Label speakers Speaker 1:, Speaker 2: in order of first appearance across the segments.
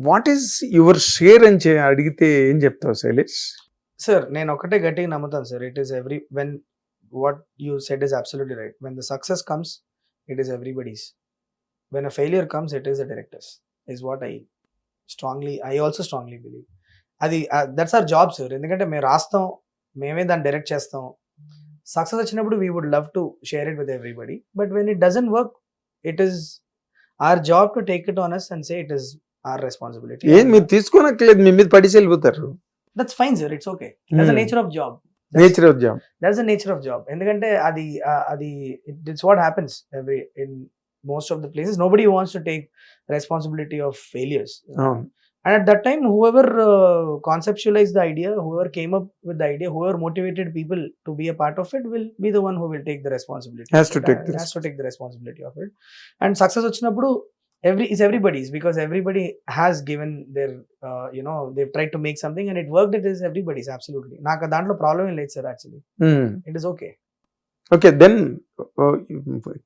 Speaker 1: What is your share అని అడిగితే ఏం చెప్తావు శైలేష్?
Speaker 2: సార్ నేను ఒకటే గట్టిగా నమ్ముతాను sir. It is when what you said is absolutely right. When the success comes it is everybody's. When a failure comes it is the director's is what I also strongly believe. అది that's our job sir. ఎందుకంటే మేము రాస్తాం, మేమే దాన్ని direct చేస్తాం. Success వచ్చినప్పుడు we would love to share it with everybody. But when it doesn't work it is our job to take it on us and say it is our responsibility.
Speaker 1: ఏం మీరు తీసుకోనట్లేదు, మీ మీద పడిసి వెళ్ళిపోతారు.
Speaker 2: That's fine sir, it's okay. That's the nature of job.
Speaker 1: Nature of job.
Speaker 2: That's the nature of job. ఎందుకంటే అది it's what happens in most of the places. Nobody wants to take responsibility of failures. And at that time whoever conceptualized the idea, whoever came up with the idea, whoever motivated people to be a part of it will be the one who will take the responsibility.
Speaker 1: Has to take
Speaker 2: the responsibility of it. And success వచ్చినప్పుడు everybody's, because everybody has given their they've tried to make something and it worked. It is everybody's, absolutely. నాకు దాంట్లో problem ఏం లేదు sir. Actually it is okay.
Speaker 1: Okay, then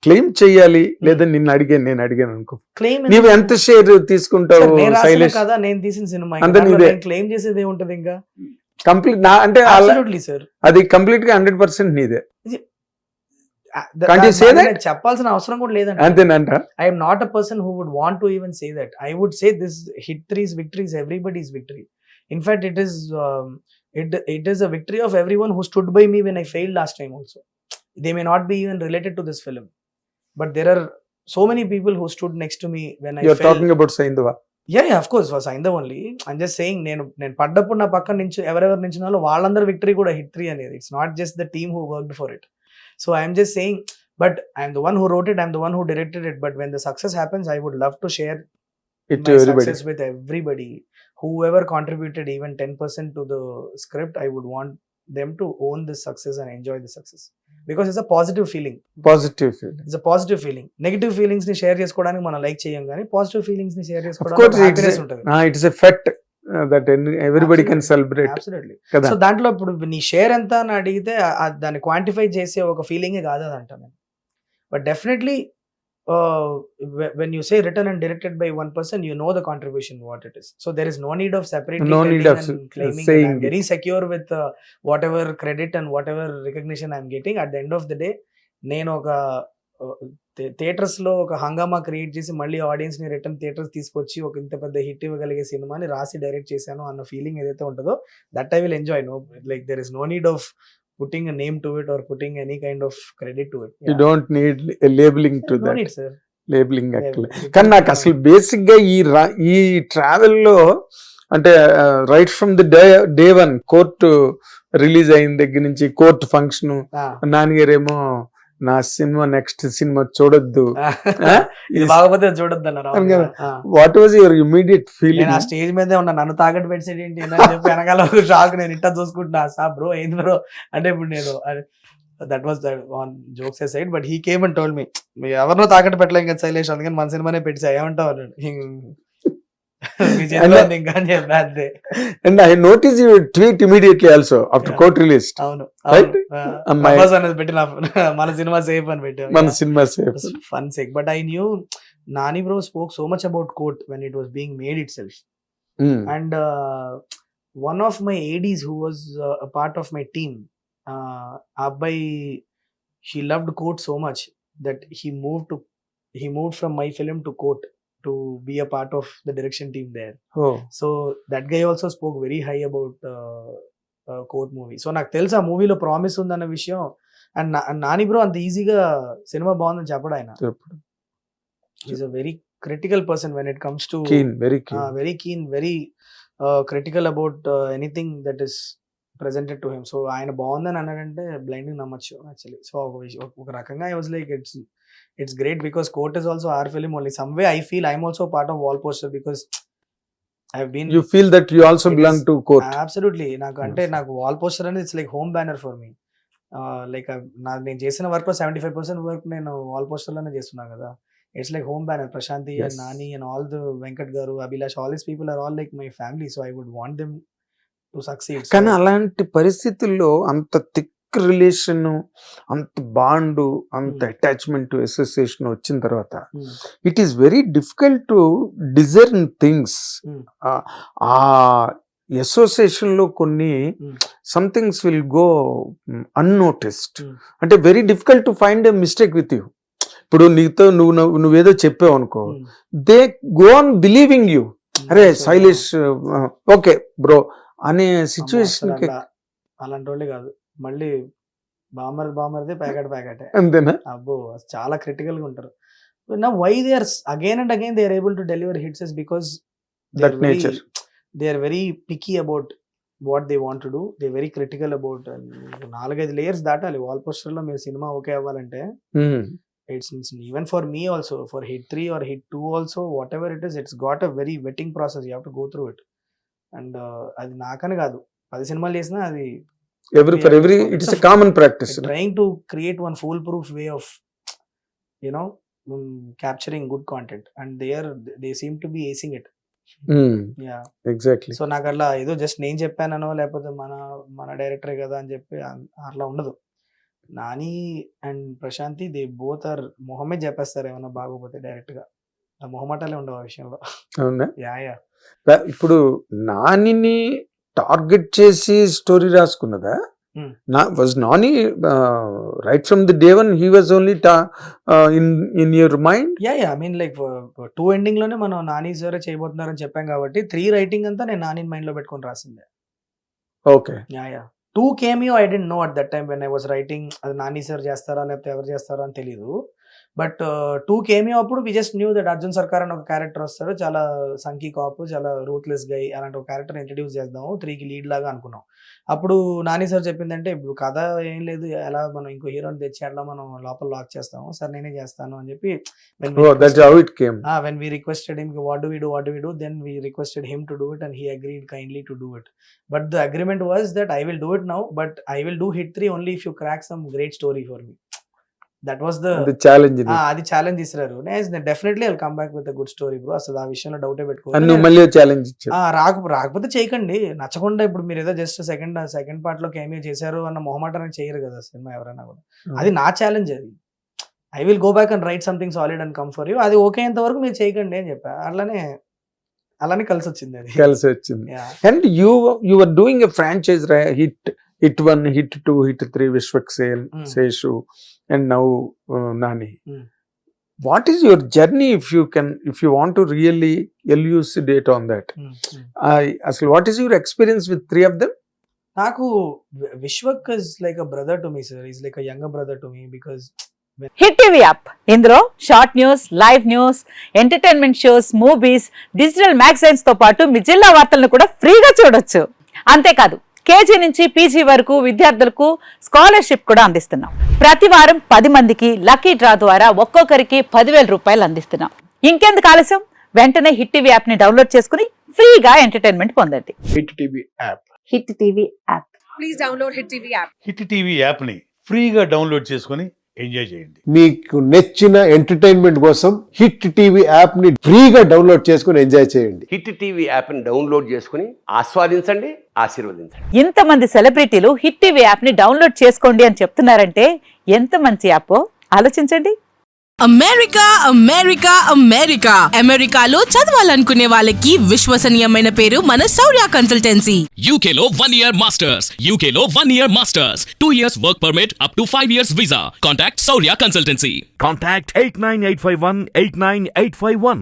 Speaker 1: claim చెయ్యాలి లేదా నేను అడిగాను అనుకో,
Speaker 2: క్లెయిమ్
Speaker 1: నీవు ఎంత షేర్ తీసుకుంటావు శైలేష్?
Speaker 2: కదా నేను తీసిన సినిమా క్లెయిమ్ చేసేది ఏముంటది ఇంకా?
Speaker 1: కంప్లీట్ నా అంటే
Speaker 2: అబ్సల్యూట్లీ సార్,
Speaker 1: అది కంప్లీట్ గా 100% నీదే.
Speaker 2: చెప్పాల్సిన అవసరం కూడా లేదండి.
Speaker 1: అంతేనంట.
Speaker 2: I'm not a person who would want to even say that. I would say this hit 3's victory is everybody's victory. In fact, it is a victory of everyone who stood by me when I failed last time also. They may not be even related to this film, but there are so many people who stood next to me when I failed.
Speaker 1: You're talking about Saindava.
Speaker 2: Yeah, of course, was Saindava only. I'm just saying, నేను పడ్డప్పుడు నా పక్కన నుంచి ఎవరెవరు నించున్నారో వాళ్ళందరూ victory కూడా hit 3 అనేది. It's not just the team who worked for it. So I'm just saying, but I'm the one who wrote it, I'm the one who directed it, but when the success happens, I would love to share
Speaker 1: it to everybody.
Speaker 2: Success with everybody. Whoever contributed even 10% to the script, I would want them to own this success and enjoy the success, because it's a positive feeling. It's a positive feeling. Negative feelings ni share chesukodaniki మనం like చేయం కానీ positive feelings ని share చేసుకోవడానికి happiness ఉంటుంది.
Speaker 1: It is a fact that everybody can celebrate.
Speaker 2: Absolutely. So దాంట్లో ఇప్పుడు నీ share ఎంత అని అడిగితే దాన్ని క్వాంటిఫై చేసే ఒక ఫీలింగే కాదు అది అంటాను నేను. But definitely when you say written and directed by one person, you know the contribution what it is. So there is no need of separating and claiming. I'm very secure with whatever credit and whatever recognition I'm getting. At the end of the day, నేను ఒక theatres లో ఒక హంగామా create చేసి మళ్ళీ audience ని return theatres తీసుకొచ్చి ఒక ఇంత పెద్ద హిట్ ఇవ్వగలిగే సినిమాని రాసి డైరెక్ట్ చేశాను అన్న ఫీలింగ్ ఏదైతే ఉంటుందో that I will enjoy. No like there is no need of putting a name to it or putting any kind of credit to it.
Speaker 1: You don't need a labeling to that.
Speaker 2: No need, sir.
Speaker 1: Labeling actually. కానీ నాకు అసలు basic గా ఈ travel లో అంటే right from the day 1 court release అయిన దగ్గర నుంచి కోర్టు ఫంక్షన్, నాన్నగారేమో నా సినిమా నెక్స్ట్ సినిమా చూడొద్దు,
Speaker 2: ఇది బాగపోతే చూడొద్దు అన్నారు.
Speaker 1: What was your immediate feeling?
Speaker 2: ఆ స్టేజ్ మీదే ఉన్నా, నన్ను తాకట్టు పెట్టేది ఏంటి అని చెప్పి వెనకాల ఒక షాక్. నేను ఇట్టా చూసుకుంటున్నా, సా బ్రో ఏంది బ్రో అంటే ఇప్పుడు నేను that was on jokes side, but he came and told me ఎవరినో తాకట్టు పెట్టలేం కదా శైలేష్, అందుకని మన సినిమానే పెట్టేసా ఏమంటావు అన్నాడు.
Speaker 1: And I noticed you tweet immediately also after court released.
Speaker 2: అవును
Speaker 1: right?
Speaker 2: అనేది పెట్టి మన సినిమా సేఫ్ అని పెట్టాను.
Speaker 1: మన cinema safe
Speaker 2: fun sake. But I knew Nani bro spoke so much about court when it was being made itself. And one of my ADs who was a part of my team, Abbai, he loved court so much that he moved from my film to court to be a part of the direction team there. So that guy also spoke very high about court movie. So నాకు తెలుసు ఆ మూవీలో promise ఉందన్న విషయం. And Nani bro అంత ఈజీగా cinema బాగుందని చెప్పడు ఆయన. He's a very critical person when it comes to
Speaker 1: very keen,
Speaker 2: very critical about anything that is presented to him. So ఆయన బాగుందని అన్నాడంటే బ్లైండ్ నమ్మచ్చు యాక్చువల్లీ. సో ఒక రకంగా I was like it's great because court is also our film only. Some way I feel I'm also part of wall poster because I've been.
Speaker 1: You feel that you also belong to court?
Speaker 2: Absolutely. నాకు wall poster అనేది it's like home banner for me. Like నేను చేసిన work 75% work నేను wall poster లోనే చేస్తున్నా కదా. It's like home banner. Prashanti and Nani and all the Venkat Garu, Abhilash, all these people are all like my family. So I would want them to succeed.
Speaker 1: కానీ అలాంటి పరిస్థితుల్లో అంత thick relation, అంత bond, అంత attachment, association వచ్చిన తర్వాత it is very difficult to discern things. ఆ association లో కొన్ని సంథింగ్స్ విల్ గో అన్నోటిస్డ్. అంటే very difficult to find a mistake with you. ఇప్పుడు నీతో నువ్వేదో చెప్పావు అనుకో, they go on believing you. అరే శైలేష్ ఓకే బ్రో అనే సిచ్యువేషన్.
Speaker 2: అలాంటి వాళ్ళే కాదు, మళ్ళీ బామర్దే ప్యాకెట్
Speaker 1: అంతేనా?
Speaker 2: అబ్బో చాలా క్రిటికల్ గా ఉంటారు. Now why they are again and again they are able to deliver hits is because they are very picky about what they want to do. They are very critical about 4-5 layers దాటాలి wall poster లో మీరు cinema okay అవ్వాలంటే. It's even for me also, for hit 3 or hit 2 also, whatever it is, it's got a very vetting process. You have to go through it. And అది నాకని కాదు, 10 సినిమాలు చేసినా అది
Speaker 1: every it is a common practice.
Speaker 2: Trying to create one foolproof way of capturing good content, and they seem to be acing it. Yeah,
Speaker 1: exactly.
Speaker 2: So నాకు అట్లా ఏదో just నేను చెప్పానో లేకపోతే మన డైరెక్టరే కదా అని చెప్పి అట్లా ఉండదు. Nani and Prashanti they both are మొహమే చెప్పేస్తారు ఏమన్నా బాగోపోతే డైరెక్ట్ గా. మొహమాటాలే ఉండవు ఆ విషయంలో.
Speaker 1: అవునా?
Speaker 2: యా.
Speaker 1: ఇప్పుడు నానిని టార్గెట్ చేసి story రాసుకున్నదా? Was Nani right from the day one he was only in your mind?
Speaker 2: Yeah, I mean like 2 ending లోనే మనం నాని సార్ చేయబోతున్నారని చెప్పాం కాబట్టి 3 రైటింగ్ అంతా నేను నాని మైండ్ లో పెట్టుకొని రాసిందే.
Speaker 1: Okay.
Speaker 2: Yeah 2 cameo I didn't know at that time when I was writing. అది Nani sir చేస్తారా లేకపోతే ఎవరు చేస్తారా అని తెలియదు. బట్ 2 cameo అప్పుడు we just knew that Arjun Sarkar అని ఒక క్యారెక్టర్ వస్తాడు, చాలా సంకీ కాప్, చాలా రూత్లెస్ గై, అలాంటి ఒక క్యారెక్టర్ ఇంట్రడ్యూస్ చేద్దాము 3కి లీడ్ లాగా అనుకున్నాం. అప్పుడు నాని సార్ చెప్పిందంటే ఇప్పుడు కథ ఏం లేదు, ఎలా మనం ఇంకో హీరోని తెచ్చి అట్లా మనం లోపల లాక్ చేస్తాము, సార్ నేనే చేస్తాను అని చెప్పి when we requested him what do we do, then we requested him to do it and he agreed kindly to do it. But the agreement was that I will do it now, but I will do hit 3 only if you crack some great story for me. That was the
Speaker 1: challenge.
Speaker 2: అది challenge ఇస్తారు. Definitely I'll come back with a good story bro. అసలు ఆ విషయంలో డౌటే రాకపోతే చేయకండి. నచ్చకుండా ఇప్పుడు మీరు ఏదో జస్ట్ సెకండ్ పార్ట్ లో కేమియో చేశారు అన్న మొహమాటాన్ని చేయరు కదా సినిమా ఎవరైనా కూడా. అది నా ఛాలెంజ్. అది I will go back and write something solid and come for you. అది ఓకే అయ్యేంత వరకు మీరు చేయకండి అని చెప్పా. అలానే కలిసి వచ్చింది అది.
Speaker 1: And you are doing a franchise hit 1, hit 2, hit 3, Vishwak Sen, Seshu, and now Nani. What is your journey if you want to really elucidate on that? Asli what is your experience with 3 of them?
Speaker 2: Naku Vishwak is like a brother to me, sir. He's like a younger brother to me because
Speaker 3: hit TV app, ఇందులో short news, live news, entertainment shows, movies, digital magazines తో పాటు మీ జిల్లా వార్తలను కూడా ఫ్రీగా చూడొచ్చు. అంతేకాదు KG నుంచి పీజీ వరకు విద్యార్థులకు స్కాలర్షిప్ కూడా అందిస్తున్నాం. ప్రతి వారం 10 మందికి లక్కీ డ్రా ద్వారా ఒక్కొక్కరికి 10,000 రూపాయలు అందిస్తున్నాం. ఇంకెందుకు ఆలస్యం, వెంటనే హిట్ టీవీ యాప్ ని డౌన్లోడ్ చేసుకుని ఫ్రీగా ఎంటర్టైన్మెంట్ పొందండి.
Speaker 4: Hit TV app.
Speaker 3: Hit TV app.
Speaker 5: Please download hit TV app.
Speaker 4: Hit TV app ని ఫ్రీగా డౌన్లోడ్ చేసుకుని ఎంజాయ్ చేయండి.
Speaker 6: మీకు నచ్చిన ఎంటర్టైన్మెంట్ కోసం హిట్ టీవీ యాప్ ని ఫ్రీగా డౌన్లోడ్ చేసుకుని ఎంజాయ్ చేయండి.
Speaker 7: హిట్ టీవీ యాప్ ని డౌన్లోడ్ చేసుకుని ఆస్వాదించండి, ఆశీర్వదించండి.
Speaker 3: ఇంతమంది సెలబ్రిటీలు హిట్ టీవీ యాప్ ని డౌన్లోడ్ చేసుకోండి అని చెప్తున్నారంటే ఎంత మంచి యాప్ ఆలోచించండి.
Speaker 5: అమెరికాలో చదవాలనుకునే వాళ్ళకి విశ్వసనీయమైన పేరు మన శౌర్య కన్సల్టెన్సీ.
Speaker 8: UK లో 1 year masters, UK లో 1 year masters, 2 years work permit up to 5 years visa. Contact Saurya Consultancy.
Speaker 9: Contact 89851 89851.